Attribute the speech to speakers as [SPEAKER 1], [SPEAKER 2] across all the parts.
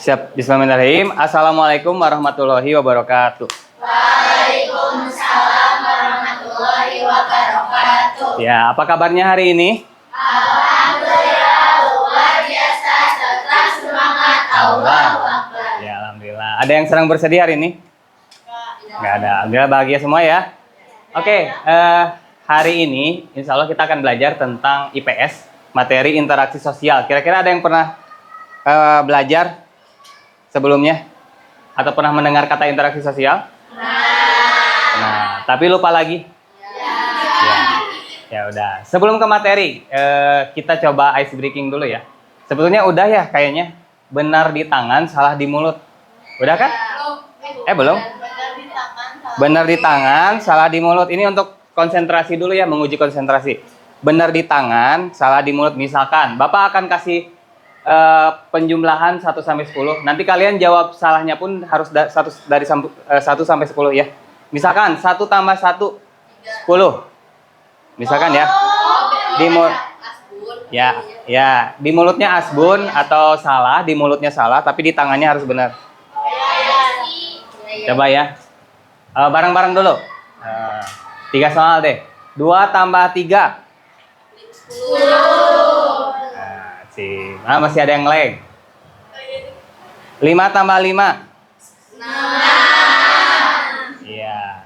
[SPEAKER 1] Siap, bismillahirrahmanirrahim. Assalamualaikum warahmatullahi wabarakatuh.
[SPEAKER 2] Waalaikumsalam warahmatullahi wabarakatuh.
[SPEAKER 1] Ya, apa kabarnya hari ini?
[SPEAKER 2] Alhamdulillah, luar biasa, tetap semangat. Allahu Akbar.
[SPEAKER 1] Ya, alhamdulillah. Ada yang sedang bersedih hari ini? Nggak ada. Alhamdulillah bahagia semua ya. Oke, hari ini insya Allah kita akan belajar tentang IPS, materi interaksi sosial. Kira-kira ada yang pernah belajar sebelumnya? Atau pernah mendengar kata interaksi sosial? Nah, tapi lupa lagi? Ya udah. Sebelum ke materi, kita coba ice breaking dulu ya. Sebetulnya udah ya kayaknya. Benar di tangan, salah di mulut. Udah kan? Belum? Benar di tangan, salah di mulut. Ini untuk konsentrasi dulu ya, menguji konsentrasi. Benar di tangan, salah di mulut. Misalkan, Bapak akan kasih penjumlahan 1 sampai 10. Nanti kalian jawab salahnya pun harus dari 1 sampai 10 ya. Misalkan 1 tambah 1 10. Misalkan ya. Di di mulutnya asbun atau salah, di mulutnya salah tapi di tangannya harus benar. Coba ya. Bareng-bareng dulu. 3 soal deh. 2 tambah 3 10. Masih ada yang lag. 5 tambah 5 6. Iya.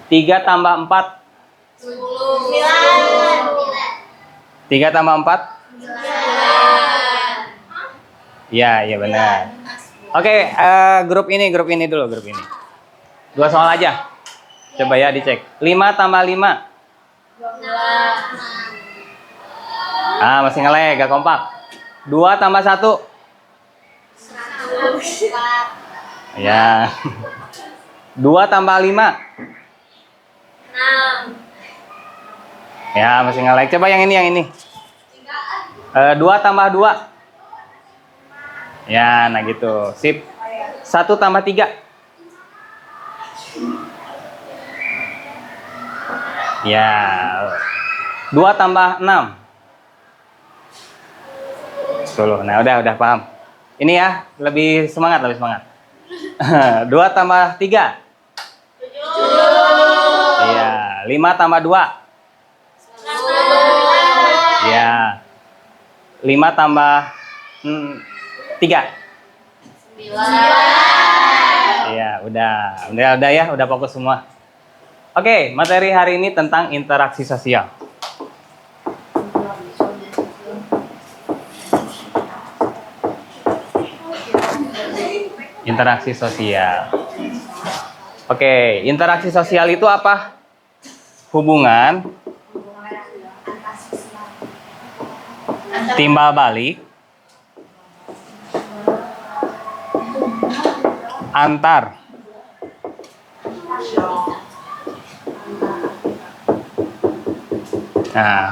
[SPEAKER 1] 3 tambah 4 10. 3 tambah 4 9. Iya benar. Oke, grup ini dulu, grup ini. 2 soal aja. Coba ya dicek. 5 tambah 5 12. Masih nge-lag, gak kompak. 2 tambah 1 4. Ya. 2 tambah 5 6. Ya, masih nge-lag. Coba yang ini. 2 tambah 2 ya, nah gitu. Sip. 1 tambah 3 ya. 2 tambah 6 10. Nah, udah paham. Ini ya, lebih semangat. 2 tambah 3 7. Iya, 5 tambah 2 10. Iya. 5 tambah 3 9. Iya, udah ya, udah fokus semua. Oke, materi hari ini tentang interaksi sosial. Interaksi sosial. Oke, interaksi sosial itu apa? Hubungan timbal balik antar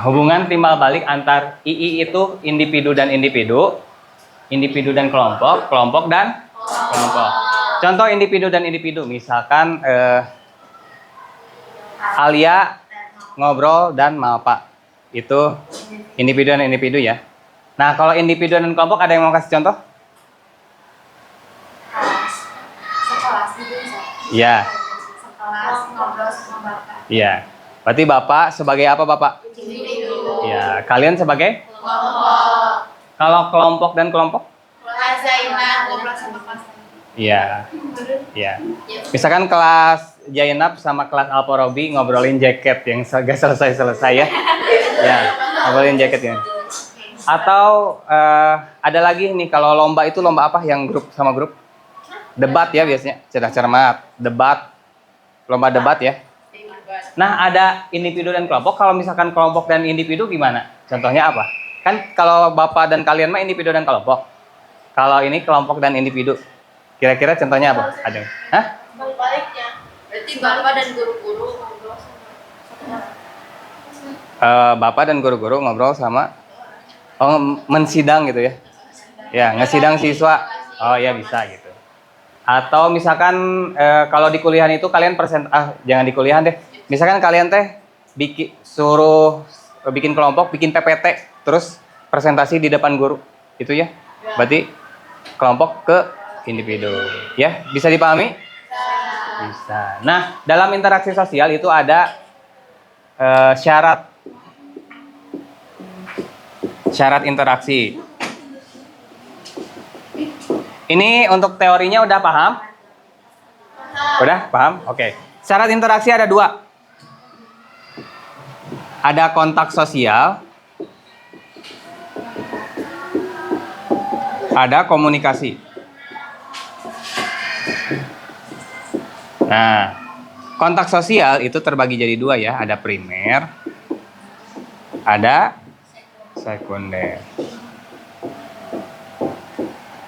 [SPEAKER 1] hubungan timbal balik antar II itu individu dan individu dan kelompok, kelompok dan kelompok. Contoh individu dan individu, misalkan Alia ngobrol dan Malpa. Itu individu dan individu ya. Nah, kalau individu dan kelompok ada yang mau kasih contoh?
[SPEAKER 2] Sekelas gitu bisa.
[SPEAKER 1] Iya.
[SPEAKER 2] Sekelas ngobrol sama Bapak.
[SPEAKER 1] Iya. Berarti Bapak sebagai apa, Bapak?
[SPEAKER 2] Individu.
[SPEAKER 1] Ya, kalian sebagai?
[SPEAKER 2] Kelompok.
[SPEAKER 1] Kalau kelompok dan kelompok?
[SPEAKER 2] Kelas Zainab ngobrol sama kelas.
[SPEAKER 1] Iya. Iya. Misalkan kelas Jainab sama kelas Alporobi ngobrolin jaket yang gak selesai ya. Ya, ngobrolin jaketnya. Atau ada lagi nih, kalau lomba itu lomba apa yang grup sama grup? Debat ya biasanya, cerdas cermat, debat. Lomba debat ya. Nah, ada individu dan kelompok. Kalau misalkan kelompok dan individu gimana? Contohnya apa? Kan kalau Bapak dan kalian mah individu dan kelompok. Kalau ini kelompok dan individu. Kira-kira contohnya apa? Ada? Hah?
[SPEAKER 2] Baliknya. Berarti Bapak dan guru-guru ngobrol sama.
[SPEAKER 1] Bapak dan guru-guru ngobrol sama mensidang gitu ya. Ya, ngesidang siswa. Oh ya, bisa gitu. Atau misalkan kalau di kuliahan itu kalian jangan di kuliahan deh. Misalkan kalian teh suruh bikin kelompok, bikin PPT, terus presentasi di depan guru. Itu ya. Berarti kelompok ke individu. Ya, bisa dipahami? Bisa. Nah, dalam interaksi sosial itu ada syarat interaksi. Ini untuk teorinya udah paham? Udah paham? Oke. Syarat interaksi ada 2. Ada kontak sosial, ada komunikasi. Nah, kontak sosial itu terbagi jadi 2 ya. Ada primer, ada sekunder.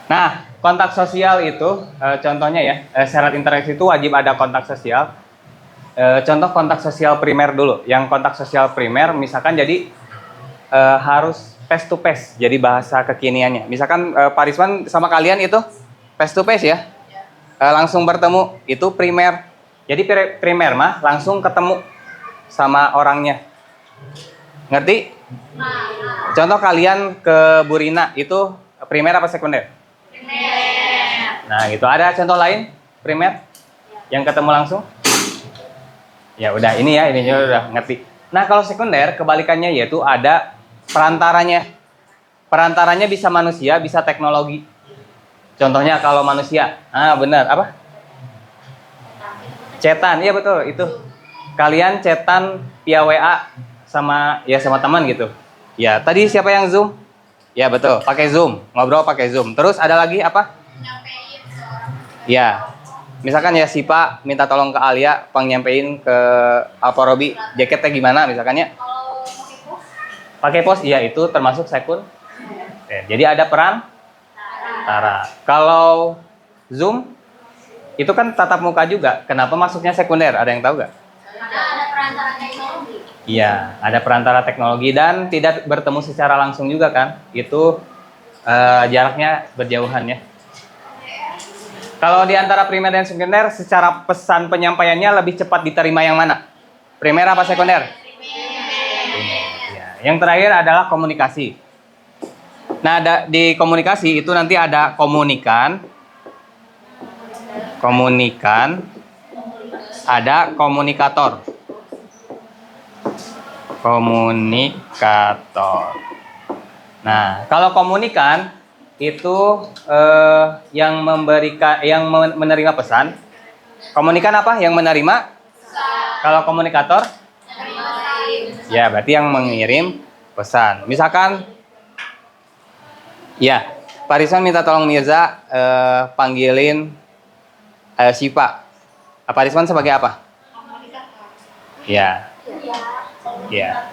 [SPEAKER 1] Nah, kontak sosial itu contohnya ya, syarat interaksi itu wajib ada kontak sosial. Contoh kontak sosial primer dulu. Yang kontak sosial primer misalkan jadi harus face to face, jadi bahasa kekiniannya. Misalkan Pak Risman sama kalian itu face to face ya, langsung bertemu, itu primer. Jadi primer mah langsung ketemu sama orangnya. Ngerti? Contoh kalian ke Burina itu primer apa sekunder? Primer. Nah, gitu. Ada contoh lain primer yang ketemu langsung? Ya udah, ini ya, ininya udah ngerti. Nah, kalau sekunder kebalikannya, yaitu ada perantaranya. Perantaranya bisa manusia, bisa teknologi. Contohnya kalau manusia, benar, apa? Chatan, iya betul, itu. Kalian chatan via WA sama teman gitu. Ya, tadi siapa yang Zoom? Ya betul, pakai Zoom, ngobrol pakai Zoom. Terus ada lagi apa? Ya. Misalkan ya si Pak minta tolong ke Alia nyampein ke Alporobi jaketnya gimana misalkannya. Pakai pos, iya itu termasuk sekun. Jadi ada peran tara. Kalau Zoom itu kan tatap muka juga. Kenapa masuknya sekunder? Ada yang tahu nggak?
[SPEAKER 2] Ada perantara teknologi.
[SPEAKER 1] Iya, ada perantara teknologi dan tidak bertemu secara langsung juga kan. Itu jaraknya berjauhan ya. Kalau di antara primer dan sekunder, secara pesan penyampaiannya lebih cepat diterima yang mana? Primer apa sekunder? Primer. Ya. Yang terakhir adalah komunikasi. Nah, di komunikasi itu nanti ada komunikan, ada komunikator. Nah, kalau komunikan itu yang menerima pesan. Komunikan apa? Yang menerima? Pesan. Kalau komunikator? Ya, berarti yang mengirim pesan. Misalkan, ya, Pak Rizwan minta tolong Mirza panggilin Sipa. Pak Rizwan sebagai apa? Komunikator. Ya. Ya.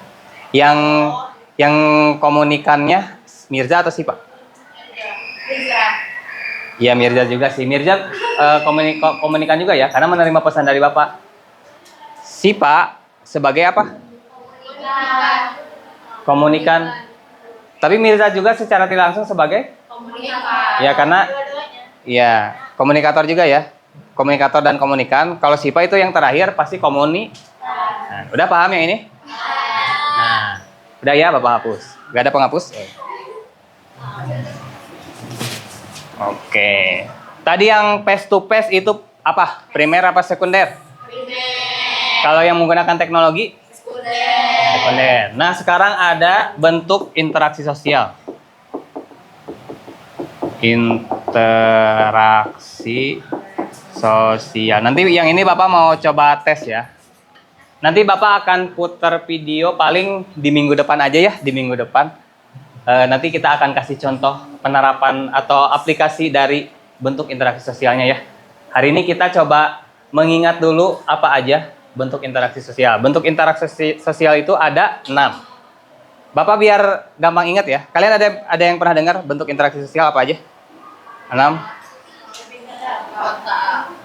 [SPEAKER 1] Yang komunikannya Mirza atau Sipa? Iya, Mirza juga sih. Mirza komunikan juga ya, karena menerima pesan dari Bapak. Sipa sebagai apa? Komunikan. Tapi Mirza juga secara tidak langsung sebagai? Komunikator. Ya, karena ya, komunikator juga ya. Komunikator dan komunikan. Kalau Sipa itu yang terakhir pasti Nah, udah paham yang ini? Nah, udah ya Bapak hapus. Gak ada penghapus? Oke. Tadi yang face to face itu apa? Primer apa sekunder? Primer. Kalau yang menggunakan teknologi? Sekunder. Nah, sekarang ada bentuk interaksi sosial. Interaksi sosial. Nanti yang ini Bapak mau coba tes ya. Nanti Bapak akan putar video paling di minggu depan aja ya, di minggu depan. Nanti kita akan kasih contoh penerapan atau aplikasi dari bentuk interaksi sosialnya ya. Hari ini kita coba mengingat dulu apa aja bentuk interaksi sosial. Bentuk interaksi sosial itu ada 6. Bapak biar gampang ingat ya. Kalian ada yang pernah dengar bentuk interaksi sosial apa aja? 6?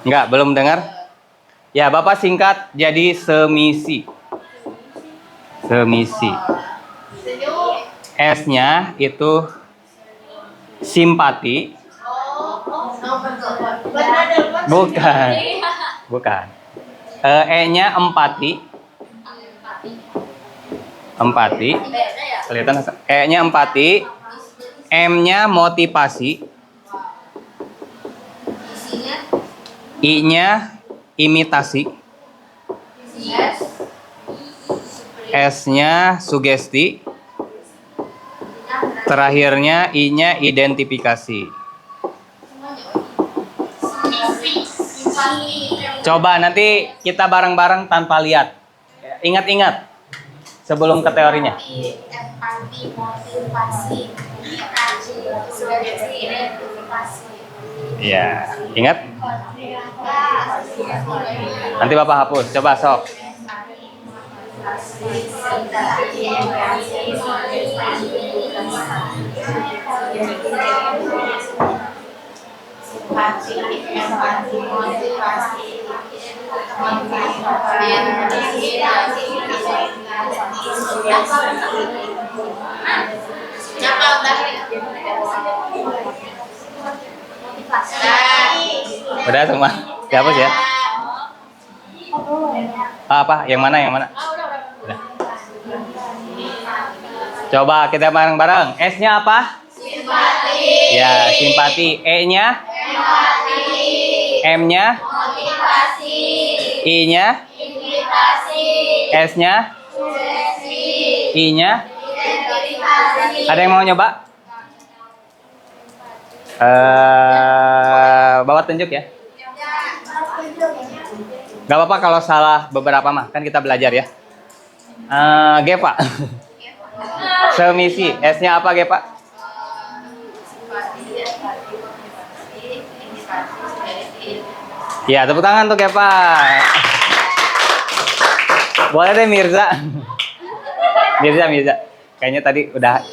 [SPEAKER 1] Enggak, belum dengar? Ya, Bapak singkat jadi semisi. Semisi. S-nya itu simpati. Bukan. Bukan. E-nya empati. empati.
[SPEAKER 2] Beda ya.
[SPEAKER 1] Kelihatan E-nya empati, M-nya motivasi,
[SPEAKER 2] Isinya
[SPEAKER 1] I-nya imitasi,
[SPEAKER 2] S.
[SPEAKER 1] S-nya sugesti, terakhirnya I-nya identifikasi. Coba nanti kita bareng-bareng tanpa lihat. Ingat-ingat sebelum ke teorinya.
[SPEAKER 2] Empati, motivasi, imitasi, sugesti, identifikasi.
[SPEAKER 1] Ya, ingat? Nanti Bapak hapus. Coba sok. Udah semua? Dihapus ya? Apa? Yang mana? Yang mana? Udah. Coba kita bareng-bareng. S-nya apa?
[SPEAKER 2] Simpati.
[SPEAKER 1] Ya, simpati. E-nya?
[SPEAKER 2] Empati.
[SPEAKER 1] M-nya?
[SPEAKER 2] Motivasi.
[SPEAKER 1] I-nya?
[SPEAKER 2] Imitasi.
[SPEAKER 1] S-nya?
[SPEAKER 2] Sugesti.
[SPEAKER 1] I-nya?
[SPEAKER 2] Identifikasi.
[SPEAKER 1] Ada yang mau nyoba? Bawa tunjuk ya. Gak apa-apa kalau salah beberapa mah, kan kita belajar ya. G Pak. Semisi. S-nya apa G Pak? Ya, tepuk tangan tuh G Pak. Boleh deh Mirza. Mirza. Kayaknya tadi udah.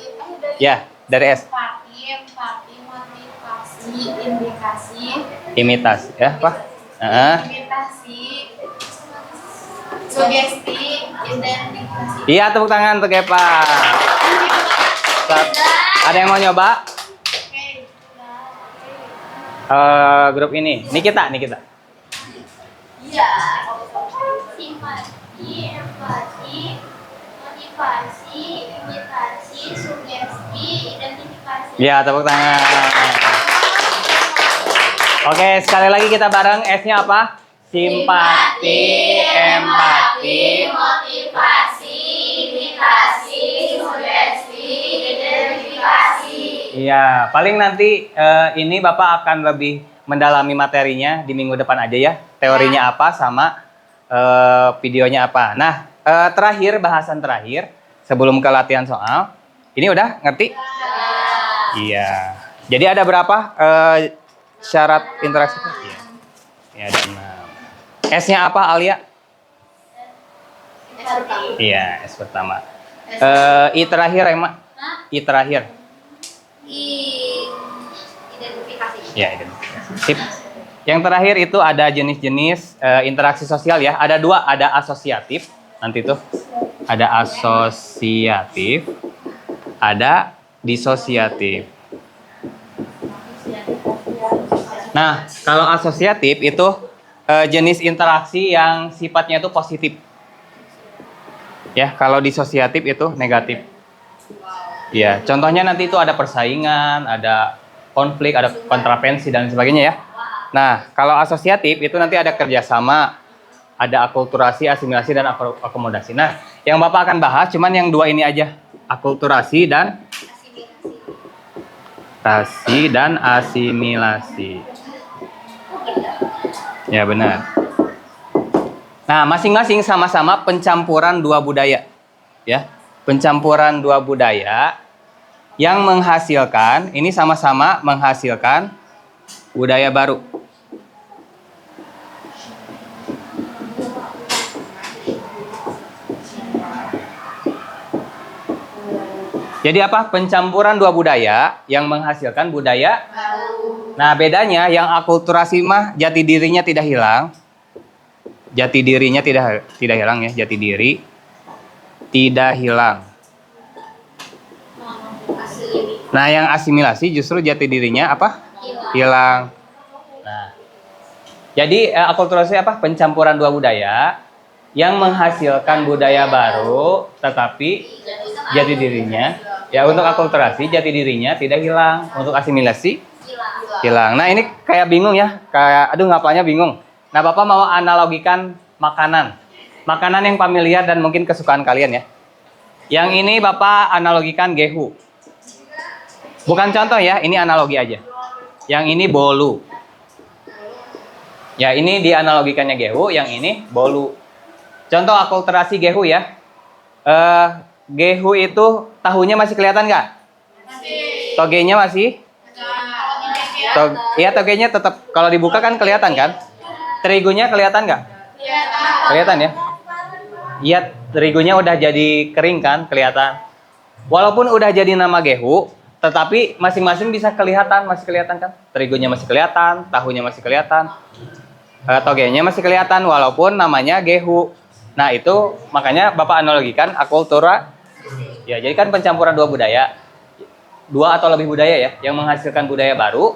[SPEAKER 1] Ya, dari S.
[SPEAKER 2] Empati, motivasi, indikasi,
[SPEAKER 1] Imitasi ya, Pak.
[SPEAKER 2] imitasi, sugesti, identifikasi.
[SPEAKER 1] Iya, tepuk tangan untuk Gepa. Ada yang mau nyoba? Grup ini. Nikita.
[SPEAKER 2] Iya. Simpati, empati, motivasi, imitasi, sugesti, identifikasi.
[SPEAKER 1] Iya, tepuk tangan. Oke, sekali lagi kita bareng. S-nya apa? Simpati, empati,
[SPEAKER 2] motivasi, imitasi, sugesti, identifikasi.
[SPEAKER 1] Iya, paling nanti ini Bapak akan lebih mendalami materinya di minggu depan aja ya. Teorinya apa sama videonya apa. Nah, bahasan terakhir sebelum ke latihan soal. Ini udah ngerti? Iya. Jadi ada berapa syarat interaksi? Iya. Ya, ada 6. S-nya apa, Alia? Iya, S pertama. I terakhir, Emma. I terakhir.
[SPEAKER 2] Identifikasi.
[SPEAKER 1] Ya, identifikasi. Sip. Yang terakhir itu ada jenis-jenis interaksi sosial ya. Ada 2, ada asosiatif. Nanti tuh ada asosiatif, ada disosiatif. Nah, kalau asosiatif itu jenis interaksi yang sifatnya itu positif. Ya, kalau disosiatif itu negatif. Ya, contohnya nanti itu ada persaingan, ada konflik, ada kontravensi dan sebagainya ya. Nah, kalau asosiatif itu nanti ada kerjasama, ada akulturasi, asimilasi, dan akomodasi. Nah, yang Bapak akan bahas cuman yang 2 ini aja, akulturasi dan asimilasi. Ya, benar. Nah, masing-masing sama-sama pencampuran 2 budaya. Ya, pencampuran 2 budaya yang menghasilkan, ini sama-sama menghasilkan budaya baru. Jadi apa? Pencampuran 2 budaya yang menghasilkan budaya baru. Nah, bedanya yang akulturasi mah jati dirinya tidak hilang. Jati dirinya tidak hilang ya, jati diri tidak hilang. Nah, yang asimilasi justru jati dirinya apa? Hilang. Nah, jadi akulturasi apa? Pencampuran 2 budaya yang menghasilkan budaya baru, tetapi jati dirinya, ya untuk akulturasi jati dirinya tidak hilang, untuk asimilasi hilang. Nah ini kayak bingung ya, kayak aduh ngapalnya bingung. Nah Bapak mau analogikan makanan yang familiar dan mungkin kesukaan kalian ya. Yang ini Bapak analogikan gehu. Bukan contoh ya, ini analogi aja. Yang ini bolu. Ya ini dianalogikannya gehu, yang ini bolu. Contoh akulturasi gehu ya. Gehu itu tahunya masih kelihatan nggak? Togenya masih? Iya togenya tetap kalau dibuka kan kelihatan kan? Terigunya kelihatan nggak? Kelihatan ya? Iya terigunya udah jadi kering kan? Kelihatan. Walaupun udah jadi nama gehu, tetapi masing-masing bisa kelihatan, masih kelihatan kan? Terigunya masih kelihatan, tahunya masih kelihatan. Togenya masih kelihatan walaupun namanya gehu. Nah itu makanya Bapak analogikan akultura. Ya jadi kan pencampuran dua budaya, dua atau lebih budaya ya, yang menghasilkan budaya baru,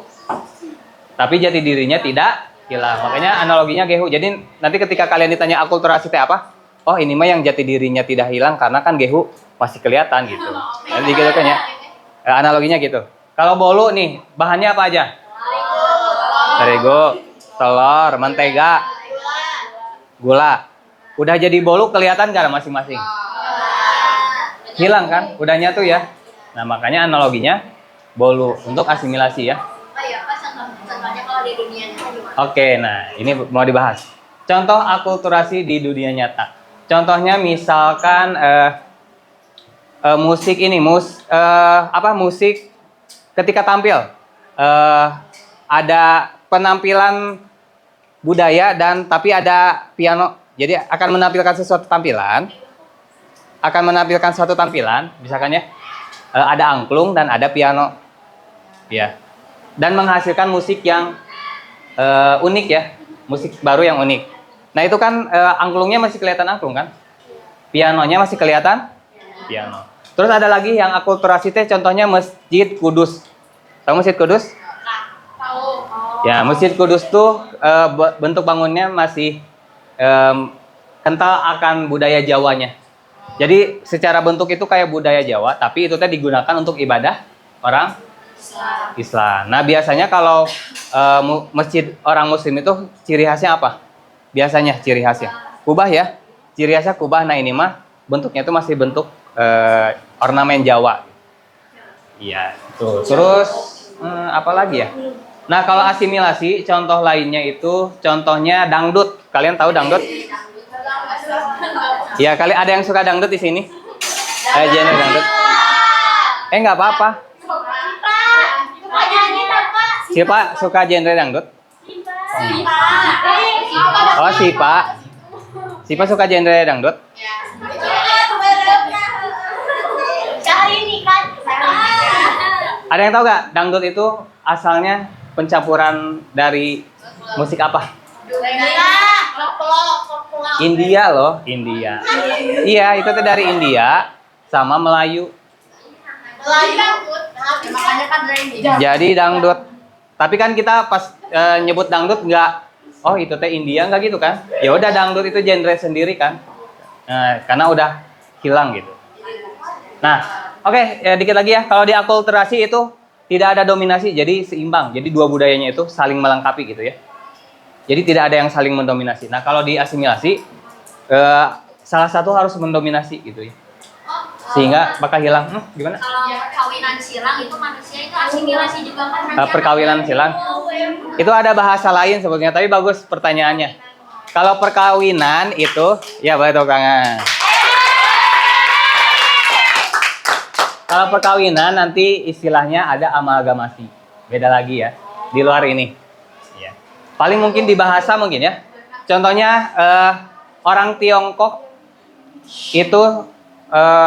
[SPEAKER 1] tapi jati dirinya tidak hilang. Makanya analoginya gehu. Jadi nanti ketika kalian ditanya akulturasi teh apa? Oh ini mah yang jati dirinya tidak hilang karena kan gehu masih kelihatan gitu. Nanti gitu kan ya. Analoginya gitu. Kalau bolu nih bahannya apa aja? Terigu, telur, mentega, gula. Udah jadi bolu kelihatan gak masing-masing? Hilang kan? Udah nyatu ya. Nah makanya analoginya bolu untuk asimilasi ya.
[SPEAKER 2] Contohnya kalau di dunia nyata gimana?
[SPEAKER 1] Oke, nah ini mau dibahas. Contoh akulturasi di dunia nyata. Contohnya misalkan musik ini, musik ketika tampil ada penampilan budaya dan tapi ada piano. Jadi akan menampilkan suatu tampilan, misalkan ya ada angklung dan ada piano, ya, dan menghasilkan musik yang unik ya, musik baru yang unik. Nah itu kan angklungnya masih kelihatan angklung kan, pianonya masih kelihatan piano. Terus ada lagi yang akulturasi teh, contohnya Masjid Kudus. Tahu Masjid Kudus?
[SPEAKER 2] Tahu.
[SPEAKER 1] Ya, Masjid Kudus tuh bentuk bangunnya masih kental akan budaya Jawanya. Jadi secara bentuk itu kayak budaya Jawa, tapi itu teh digunakan untuk ibadah orang Islam. Nah biasanya kalau masjid orang Muslim itu ciri khasnya apa? Biasanya ciri khasnya kubah ya, ciri khasnya kubah. Nah ini mah bentuknya itu masih bentuk ornamen Jawa. Iya, tuh. Terus apa lagi ya? Nah kalau asimilasi, contoh lainnya itu contohnya dangdut. Kalian tahu dangdut? Ya kali ada yang suka dangdut di sini? Genre dangdut? Nggak apa-apa. Siapa suka genre dangdut? Oh Sipa. Sipa suka genre dangdut? Ada yang tahu nggak dangdut itu asalnya pencampuran dari musik apa? India loh, India. Iya, itu tuh dari India sama Melayu.
[SPEAKER 2] Makanya kan dari India.
[SPEAKER 1] Jadi dangdut. Tapi kan kita pas nyebut dangdut nggak, oh itu teh India nggak gitu kan? Ya udah dangdut itu genre sendiri kan. Karena udah hilang gitu. Nah, oke, ya dikit lagi ya. Kalau di akulturasi itu tidak ada dominasi, jadi seimbang. Jadi dua budayanya itu saling melengkapi gitu ya. Jadi tidak ada yang saling mendominasi. Nah kalau di asimilasi salah satu harus mendominasi gitu ya, sehingga bakal hilang. Gimana?
[SPEAKER 2] Kalau perkawinan silang itu manusia itu asimilasi juga kan?
[SPEAKER 1] Perkawinan silang itu ada bahasa lain sebetulnya, tapi bagus pertanyaannya. Kalau perkawinan itu ya betul kangen. Kalau perkawinan nanti istilahnya ada amalgamasi, beda lagi ya di luar ini. Paling mungkin di bahasa mungkin ya. Contohnya orang Tiongkok itu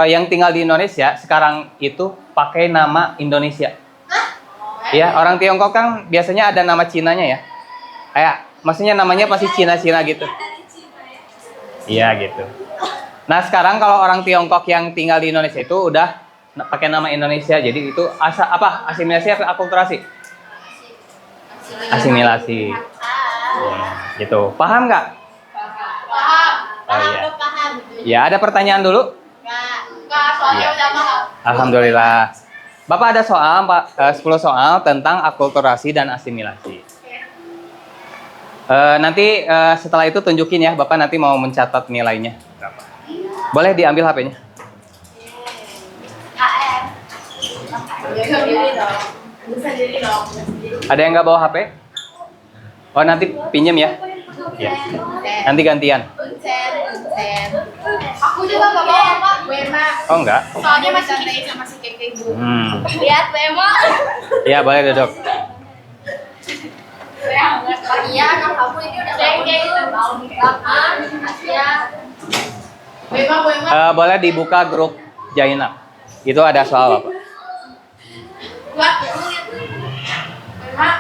[SPEAKER 1] yang tinggal di Indonesia sekarang itu pakai nama Indonesia. Ya, orang Tiongkok kan biasanya ada nama Cinanya ya. Maksudnya namanya pasti Cina-Cina gitu. Iya gitu. Nah sekarang kalau orang Tiongkok yang tinggal di Indonesia itu udah pakai nama Indonesia. Jadi itu asimilasi atau akulturasi? Asimilasi. Gitu. Paham nggak?
[SPEAKER 2] Paham.
[SPEAKER 1] Oh iya.
[SPEAKER 2] Udah paham.
[SPEAKER 1] Ya, ada pertanyaan dulu?
[SPEAKER 2] Enggak, soalnya
[SPEAKER 1] Iya.
[SPEAKER 2] udah paham.
[SPEAKER 1] Alhamdulillah. Bapak ada soal, Pak, 10 soal tentang akulturasi dan asimilasi. Nanti setelah itu tunjukin ya, Bapak nanti mau mencatat nilainya berapa. Boleh diambil HP-nya.
[SPEAKER 2] KM. Bisa diri dong. Bisa diri dong.
[SPEAKER 1] Ada yang nggak bawa HP? Oh, nanti pinjem ya. Ya. Nanti gantian.
[SPEAKER 2] Uncen. Aku juga gak bawa apa, Wema.
[SPEAKER 1] Oh, enggak?
[SPEAKER 2] Soalnya masih ditandain sama si Keke Bu. Lihat Wema.
[SPEAKER 1] Iya, boleh duduk.
[SPEAKER 2] Iya, anak kamu ini udah Keke itu mau makan. Ya. Wema.
[SPEAKER 1] Boleh dibuka grup Jainab. Itu ada soal apa?
[SPEAKER 2] Buat Wema.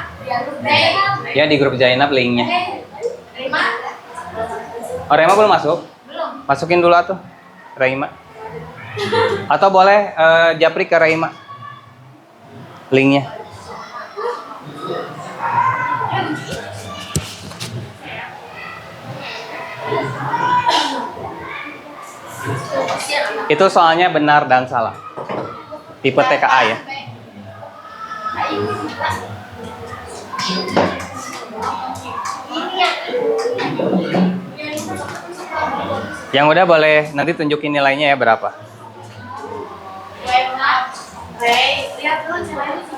[SPEAKER 1] Ya, di grup Jainab linknya.
[SPEAKER 2] Wema.
[SPEAKER 1] Oh, Rema belum masuk?
[SPEAKER 2] Belum.
[SPEAKER 1] Masukin dulu atuh, Raima. Atau boleh japri ke Raima linknya. Itu soalnya benar dan salah. Tipe TKA ya. Yang udah boleh nanti tunjukin nilainya ya berapa.
[SPEAKER 2] Wema. Ray, lihat dulu ceweknya.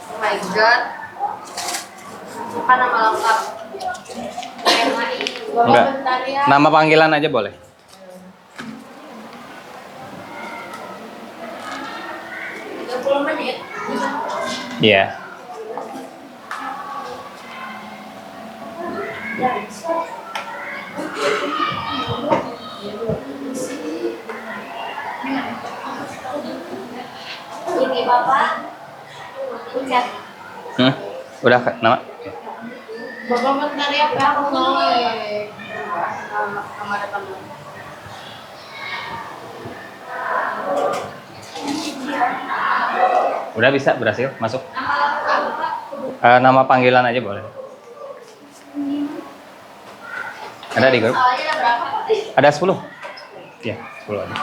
[SPEAKER 2] Oh my god. Apa nama lengkap?
[SPEAKER 1] Enggak. Nama panggilan aja boleh.
[SPEAKER 2] 30 menit.
[SPEAKER 1] Iya.
[SPEAKER 2] Ini Bapak. Chat.
[SPEAKER 1] Udah nama?
[SPEAKER 2] Bapak bentar ya, Pak. Aku mau kamar depan dulu.
[SPEAKER 1] Udah bisa berhasil masuk. Nama panggilan aja boleh. Ada di grup?
[SPEAKER 2] Soalnya ada berapa?
[SPEAKER 1] Ada 10. Ya, 10 aja.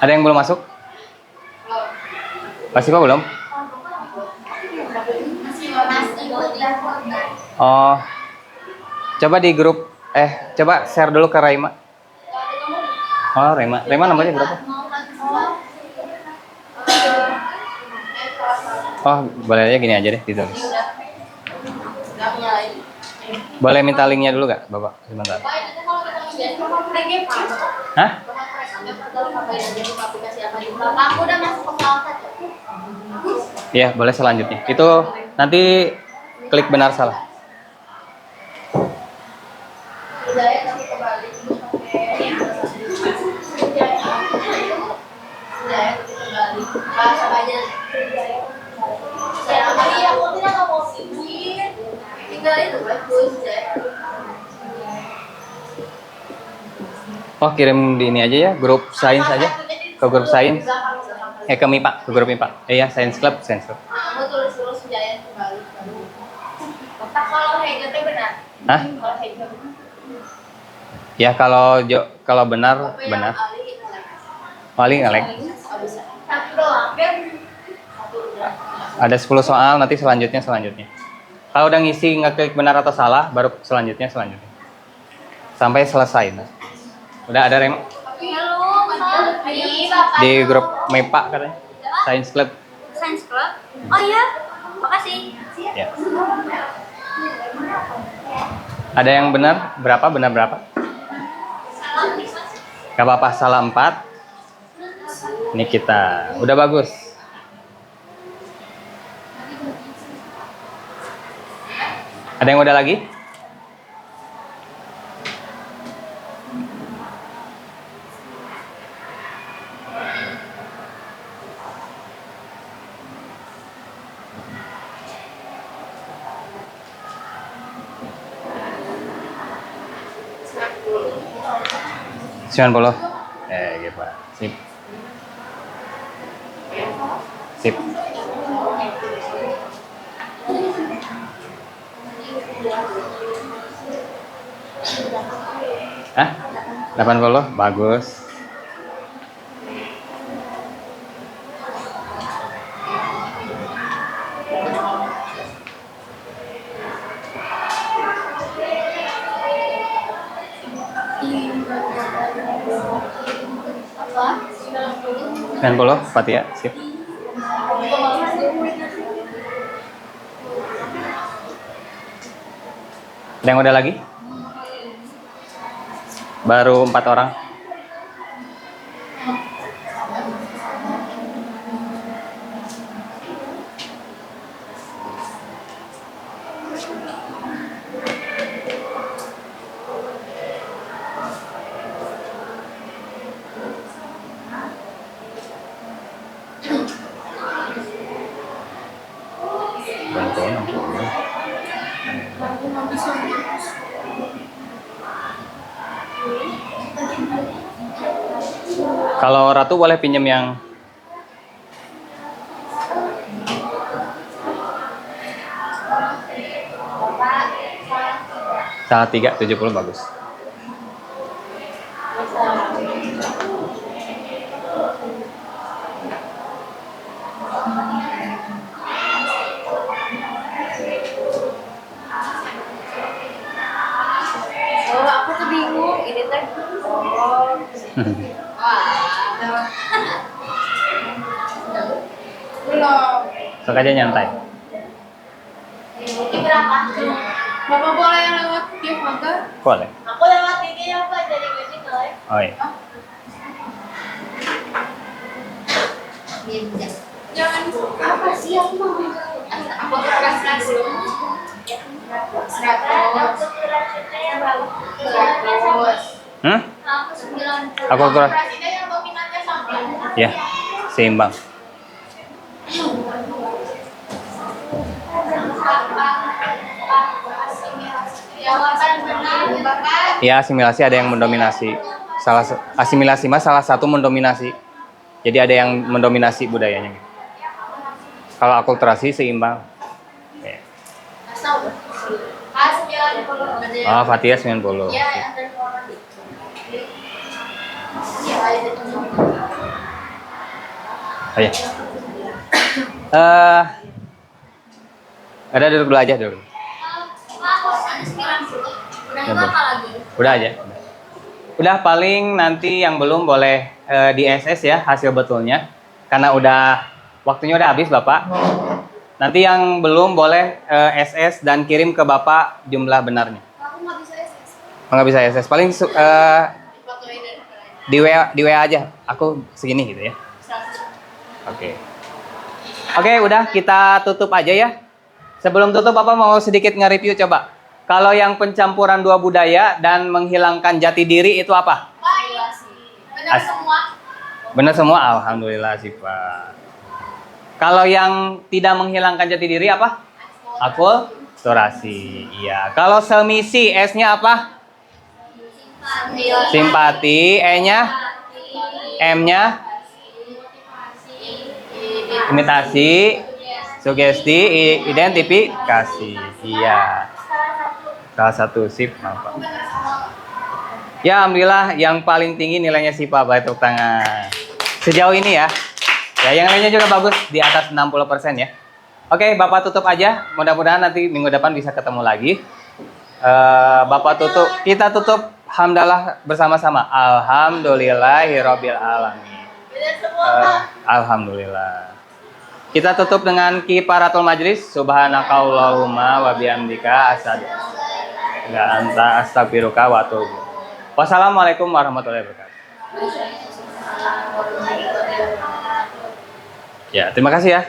[SPEAKER 1] Ada yang belum masuk? Pasti Pak belum? Oh. Coba di grup coba share dulu ke Raima. Oh, Raima. Raima nomornya berapa? Oh, boleh aja gini aja deh ditulis. Boleh minta linknya dulu gak, Bapak? Sebentar. Hah?
[SPEAKER 2] Aku udah masuk ke closet.
[SPEAKER 1] Iya, boleh selanjutnya. Itu nanti klik benar salah.
[SPEAKER 2] Hidayat aku kembali Hidayat aku kembali bahasa banyak. Tapi aku tidak mau sibuk. Tinggal itu bagus ya.
[SPEAKER 1] Oh, kirim di ini aja ya, grup sains aja. Ke grup sains. Ke MIPA, ke grup MIPA. Ya, Science Club, Science Club.
[SPEAKER 2] Kamu tulis Hidayat kembali. Bapak kalau Hegel benar.
[SPEAKER 1] Hah?
[SPEAKER 2] Kalau Hegel
[SPEAKER 1] Ya, kalau benar, benar. Paling ngelek.
[SPEAKER 2] Satu doang kan?
[SPEAKER 1] Ada 10 soal, nanti selanjutnya. Kalau udah ngisi ngeklik benar atau salah, baru selanjutnya. Sampai selesai. Udah ada Rem di grup MEPA katanya. Science Club.
[SPEAKER 2] Science Club? Oh iya, makasih.
[SPEAKER 1] Ya. Ada yang benar? Berapa? Benar berapa? Gak apa-apa, salah 4. Ini kita. Udah bagus. Ada yang udah lagi? 90. Gitu Pak. Sip. Sip. Hah? 80? Bagus.
[SPEAKER 2] Apa?
[SPEAKER 1] 90, Fatia. Sip. Ada yang udah lagi? Baru 4 orang. Kalau Ratu boleh pinjam yang salah 3, 70 bagus.
[SPEAKER 2] Oh, aku tuh bingung. Ini teh. Oh. Wah. Belum.
[SPEAKER 1] Sok aja nyantai.
[SPEAKER 2] Ini berapa? Bapak boleh yang lewat gift maga?
[SPEAKER 1] Boleh.
[SPEAKER 2] Aku lewat ini ya Pak, jadi gini live.
[SPEAKER 1] Oh iya.
[SPEAKER 2] Jangan apa sih aku mau aku translasi dulu. 100. Aku 9.
[SPEAKER 1] Aku kurang.
[SPEAKER 2] Presiden yang dominannya sama.
[SPEAKER 1] Ya, seimbang.
[SPEAKER 2] Jawaban benar, Bapak.
[SPEAKER 1] Ya, asimilasi ada yang mendominasi. Asimilasi mas salah satu mendominasi. Jadi ada yang mendominasi budayanya. Kalau akulturasi seimbang. Ya.
[SPEAKER 2] Asal. A90.
[SPEAKER 1] Oh, Fatia 90.
[SPEAKER 2] Ya, antar orang. Ya, itu.
[SPEAKER 1] Oh ya. Ada duduk dulu aja dulu.
[SPEAKER 2] Udah berapa lagi?
[SPEAKER 1] Udah aja. Udah paling nanti yang belum boleh di SS ya hasil betulnya. Karena udah waktunya udah habis Bapak. Nanti yang belum boleh SS dan kirim ke Bapak jumlah benarnya.
[SPEAKER 2] Aku nggak bisa SS.
[SPEAKER 1] Nggak bisa SS. Paling di WA aja. Aku segini gitu ya. Oke. Oke, udah kita tutup aja ya. Sebelum tutup Bapak mau sedikit nge-review coba. Kalau yang pencampuran dua budaya dan menghilangkan jati diri itu apa?
[SPEAKER 2] Benar semua.
[SPEAKER 1] Benar semua, alhamdulillah sih Pak. Kalau yang tidak menghilangkan jati diri apa? Akulturasi. Iya. Kalau semisi S-nya apa? Simpati. E-nya? M-nya? Imitasi. Sugesti. Identifikasi. Iya. Salah satu sip, maaf Pak. Ya, alhamdulillah yang paling tinggi nilainya si Pak, tepuk tangan. Sejauh ini ya. Ya, yang lainnya juga bagus di atas 60% ya. Oke, Bapak tutup aja. Mudah-mudahan nanti minggu depan bisa ketemu lagi. Bapak tutup, kita tutup hamdalah bersama-sama. Alhamdulillahirabbil alamin. Alhamdulillah. Kita tutup dengan kifaratul majlis. Subhanakallahumma wa bihamdika asyhadu la anta astaghfiruka wa atubu. Wassalamualaikum warahmatullahi wabarakatuh. Ya, terima kasih ya.